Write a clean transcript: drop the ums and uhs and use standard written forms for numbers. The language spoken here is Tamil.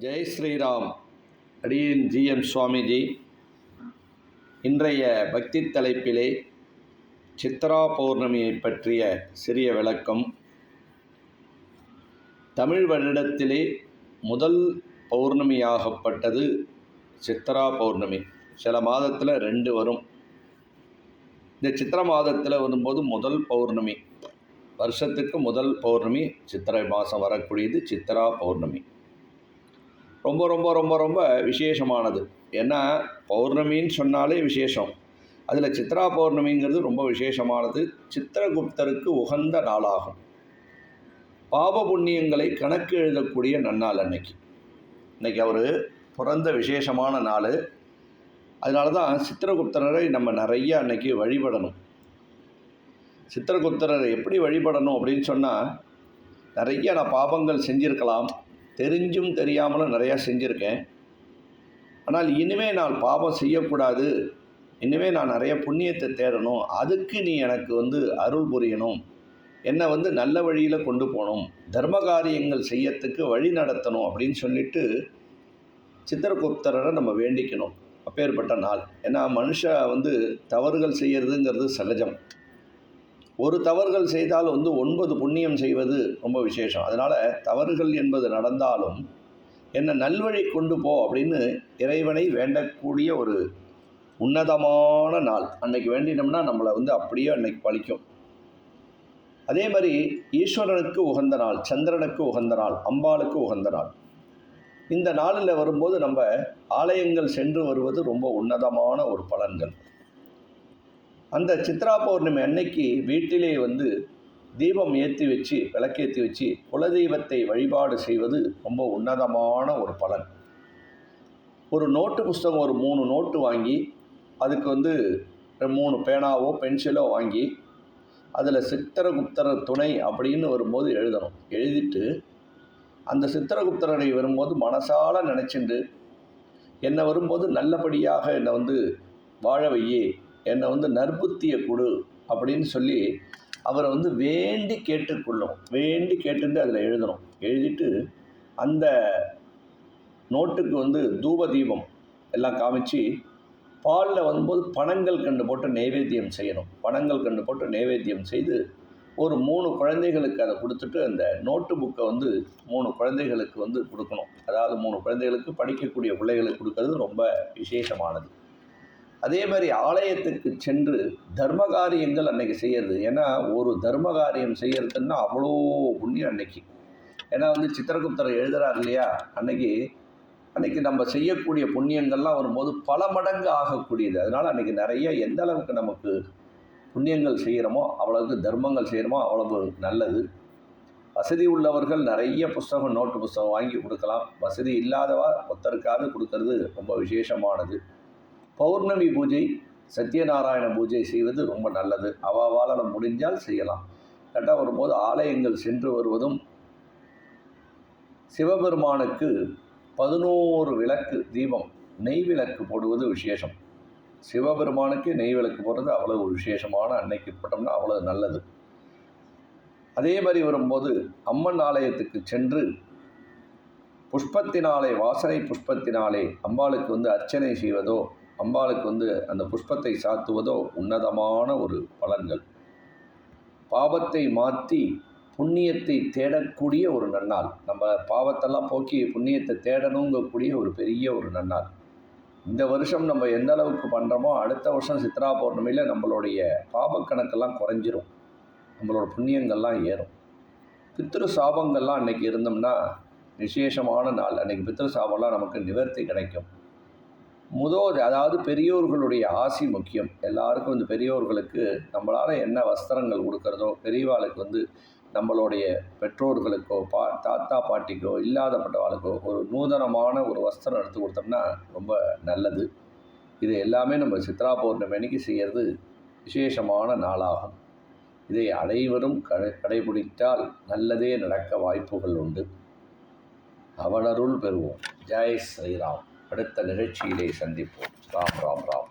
ஜெய் ஸ்ரீராம். அடியின் ஜிஎம் சுவாமிஜி. இன்றைய பக்தி தலைப்பிலே சித்ரா பௌர்ணமியை பற்றிய சிறிய விளக்கம். தமிழ் வருடத்திலே முதல் பௌர்ணமியாகப்பட்டது சித்ரா பௌர்ணமி. சில மாதத்தில் 2 வரும். இந்த சித்திர மாதத்தில் வரும்போது முதல் பௌர்ணமி, வருஷத்துக்கு முதல் பௌர்ணமி சித்திரை மாதம் வரக்கூடியது சித்ரா பௌர்ணமி. ரொம்ப ரொம்ப ரொம்ப ரொம்ப விசேஷமானது. ஏன்னா பௌர்ணமின்னு சொன்னாலே விசேஷம். அதில் சித்ரா பௌர்ணமிங்கிறது ரொம்ப விசேஷமானது. சித்திரகுப்தருக்கு உகந்த நாளாகும். பாப புண்ணியங்களை கணக்கு எழுதக்கூடிய நன்னாள் அன்னைக்கு அவர் பிறந்த விசேஷமான நாள். அதனால தான் சித்திரகுப்தரை நம்ம நிறைய அன்னைக்கு வழிபடணும். சித்திரகுப்தரை எப்படி வழிபடணும் அப்படின்னு சொன்னால், நிறைய நான் பாபங்கள் செஞ்சுருக்கலாம், தெரிஞ்சும் தெரியாமலும் நிறையா செஞ்சுருக்கேன். ஆனால் இனிமேல் நான் பாபம் செய்யக்கூடாது, இனிமேல் நான் நிறைய புண்ணியத்தை தேடணும், அதுக்கு நீ எனக்கு அருள் புரியணும், என்னை நல்ல வழியில் கொண்டு போகணும், தர்ம காரியங்கள் செய்யறதுக்கு வழி நடத்தணும் அப்படின்னு சொல்லிட்டு சித்திரகுப்தரை நம்ம வேண்டிக்கணும். அப்பேற்பட்ட நாள். ஏன்னா மனுஷன் தவறுகள் செய்கிறதுங்கிறது சகஜம். ஒரு தவறுகள் செய்தால் 9 புண்ணியம் செய்வது ரொம்ப விசேஷம். அதனால் தவறுகள் என்பது நடந்தாலும் என்னை நல்வழி கொண்டு போ அப்படின்னு இறைவனை வேண்டக்கூடிய ஒரு உன்னதமான நாள். அன்னைக்கு வேண்டினோம்னா நம்மளை அப்படியே அன்னைக்கு பழிக்கும். அதே மாதிரி ஈஸ்வரனுக்கு உகந்த நாள், சந்திரனுக்கு உகந்த நாள், அம்பாளுக்கு உகந்த நாள். இந்த நாளில் வரும்போது நம்ம ஆலயங்கள் சென்று வருவது ரொம்ப உன்னதமான ஒரு பலன்கள். அந்த சித்ரா பௌர்ணமி அன்னைக்கு வீட்டிலே தீபம் ஏற்றி வச்சு, விளக்கேற்றி வச்சு குலதெய்வத்தை வழிபாடு செய்வது ரொம்ப உன்னதமான ஒரு பலன். ஒரு நோட்டு புஸ்தகம், ஒரு 3 நோட்டு வாங்கி, அதுக்கு 3 பேனாவோ பென்சிலோ வாங்கி, அதில் சித்திரகுப்தர் துணை அப்படின்னு வரும்போது எழுதணும். எழுதிட்டு அந்த சித்திரகுப்தரை வரும்போது மனசால நினச்சிண்டு, என்னை வரும்போது நல்லபடியாக என்னை வாழ வையே, என்னை நற்புத்தியை கொடு அப்படின்னு சொல்லி அவரை வேண்டி கேட்டுக்கொள்ளும். வேண்டி கேட்டுட்டு அதில் எழுதணும். எழுதிட்டு அந்த நோட்டுக்கு தூப தீபம் எல்லாம் காமிச்சு, பாலில் வரும்போது பனங்கள் கண்டு போட்டு நைவேத்தியம் செய்யணும். பனங்கள் கண்டு போட்டு நைவேத்தியம் செய்து ஒரு 3 குழந்தைகளுக்கு அதை கொடுத்துட்டு, அந்த நோட்டு புக்கை 3 குழந்தைகளுக்கு கொடுக்கணும். அதாவது 3 குழந்தைகளுக்கு, படிக்கக்கூடிய பிள்ளைகளுக்கு கொடுக்கறது ரொம்ப விசேஷமானது. அதே மாதிரி ஆலயத்துக்கு சென்று தர்ம காரியங்கள் அன்னைக்கு செய்யறது. ஏன்னா ஒரு தர்ம காரியம் செய்யறதுன்னா அவ்வளோ புண்ணியம் அன்னைக்கு. ஏன்னா சித்திரகுப்தரை எழுதுறாரு இல்லையா, அன்னைக்கு நம்ம செய்யக்கூடிய புண்ணியங்கள்லாம் வரும்போது பல மடங்கு ஆகக்கூடியது. அதனால் அன்றைக்கி நிறைய எந்த அளவுக்கு நமக்கு புண்ணியங்கள் செய்கிறோமோ அவ்வளவுக்கு, தர்மங்கள் செய்கிறோமோ அவ்வளவு நல்லது. வசதி உள்ளவர்கள் நிறைய புஸ்தகம், நோட்டு புஸ்தகம் வாங்கி கொடுக்கலாம். வசதி இல்லாதவா ஒருத்தருக்காவது கொடுக்கறது ரொம்ப விசேஷமானது. பௌர்ணமி பூஜை, சத்யநாராயண பூஜை செய்வது ரொம்ப நல்லது. அவாவால் முடிஞ்சால் செய்யலாம். கரெக்டாக வரும்போது ஆலயங்கள் சென்று வருவதும், சிவபெருமானுக்கு 11 விளக்கு தீபம், நெய் விளக்கு போடுவது விசேஷம். சிவபெருமானுக்கு நெய் விளக்கு போடுறது அவ்வளோ ஒரு விசேஷமான, அன்னைக்கு போட்டோம்னா அவ்வளோ நல்லது. அதே மாதிரி வரும்போது அம்மன் ஆலயத்துக்கு சென்று புஷ்பத்தினாலே, வாசனை புஷ்பத்தினாலே அம்பாளுக்கு அர்ச்சனை செய்வதோ, அம்பாளுக்கு அந்த புஷ்பத்தை சாத்துவதோ உன்னதமான ஒரு பலன்கள். பாவத்தை மாற்றி புண்ணியத்தை தேடக்கூடிய ஒரு நன்னாள். நம்ம பாவத்தெல்லாம் போக்கி புண்ணியத்தை தேடணுங்கக்கூடிய ஒரு பெரிய ஒரு நன்னாள். இந்த வருஷம் நம்ம எந்த அளவுக்கு பண்ணுறோமோ, அடுத்த வருஷம் சித்ரா பௌர்ணமியில் நம்மளுடைய பாவக்கணக்கெல்லாம் குறைஞ்சிரும், நம்மளோட புண்ணியங்கள்லாம் ஏறும். பித்ரு சாபங்கள்லாம் அன்றைக்கி இருந்தோம்னா விசேஷமான நாள். அன்றைக்கி பித்ரு சாபம்லாம் நமக்கு நிவர்த்தி கிடைக்கும். அதாவது பெரியோர்களுடைய ஆசி முக்கியம். எல்லாருக்கும் பெரியோர்களுக்கு நம்மளால் என்ன வஸ்திரங்கள் கொடுக்கறதோ, பெரியவாளுக்கு நம்மளுடைய பெற்றோர்களுக்கோ, தாத்தா பாட்டிக்கோ, இல்லாதப்பட்டவாளுக்கோ ஒரு நூதனமான ஒரு வஸ்திரம் எடுத்து கொடுத்தோம்னா ரொம்ப நல்லது. இது எல்லாமே நம்ம சித்ரா பௌர்ணமி அன்னைக்கு செய்கிறது விசேஷமான நாளாகும். இதை அனைவரும் கடைபிடித்தால் நல்லதே நடக்க வாய்ப்புகள் உண்டு. அவனருள் பெறுவோம். ஜெய் ஸ்ரீராம். அடுத்த நிகழ்ச்சியிலே சந்திப்போம். ராம் ராம் ராம்.